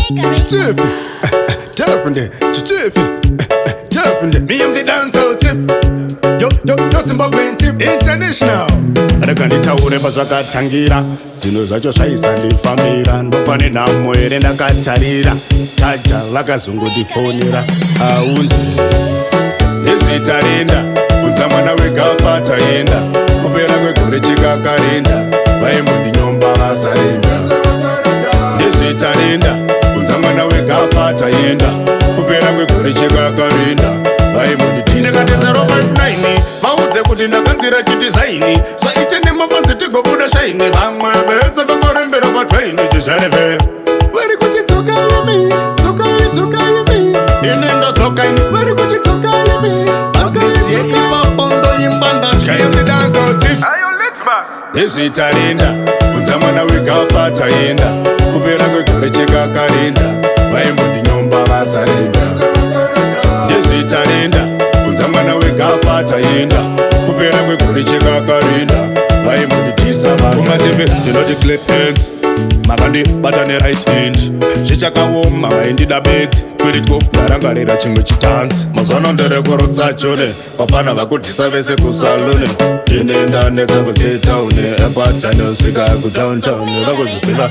Chief, different, chief, different. Me am the dancer chief. Yo Zimbabwean chief international. Ndakanitaure pazvakatangira zvinhu zvacho zvaisandifambira ndofane nhamo here ndakatarira chaja vakazongondifonera aundi Ndezvetarenda kunza mwana wegafa taenda kupera kwegore chikakarenda vaimbondinyomba vasarenda Ndezvetarenda kunza mwana wegafa taenda kupera kwegore chikakarenda vaimonditisa vaudze kuti ndakanzira chidizaini zvaite nemafanzi tigobuda shaini vamwe vese vakorembera patwaini chizvareve vari kuti dzokaimi dzokaimi ini ndodzokaini vari kuti dzokaimi akasiye ivapondo imba ndatyaimidanzo chief Ndezvetarenda kunza mwana wegafa taenda kupera kwegore chikakarenda vaimbondinyomba vasarenda Ndezvetarenda kunza mwana wegafa taenda kupera kwegore chikakarenda vaimbonditisa vasakumateve ndinoti clap hands makandibata neright hand zvichakaoma vaindida bedzi kweritwo ndarangarira chimwe chitanzi mazvano nderekorotsa chone vafana vakudhisa vese kusalone inenda nedzekutetaune epatanosvika kutowntown vakuzvisiva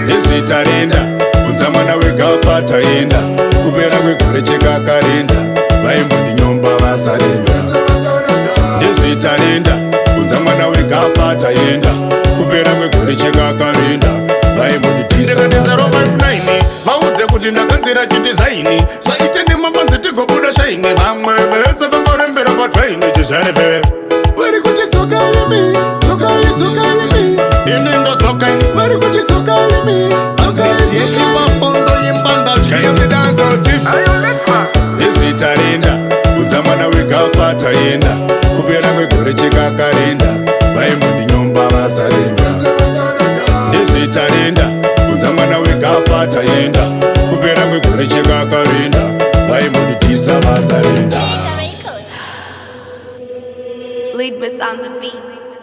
Ndezvetarenda kunza mwana wegafa taenda kupera kwegore chikakarenda vaimbondinyomba vasarenda Ndezvetarenda kunza mwana wegafa taenda kupera kwegore chikakarenda vaimbonditisa vaudze kuti ndakanzira chidizaini zvaite nemafanzi tigobuda shaini vamwe vese vakorembera patwaini chizvareve vari kuti dzokaimi dzokaimi ini ndodzokaini vari kuti dzokaimi akasiye ivapondo imba ndatyaimidanzo chief Ndezvetarenda kunza mwana wegafa taenda kupera kwegore chikakarenda vaimbondinyomba vasarenda Ndezvetarenda kunza mwana wegafa taenda kupera kwegore chikakarenda vaimbonditisa vasarenda Lead us on the beat.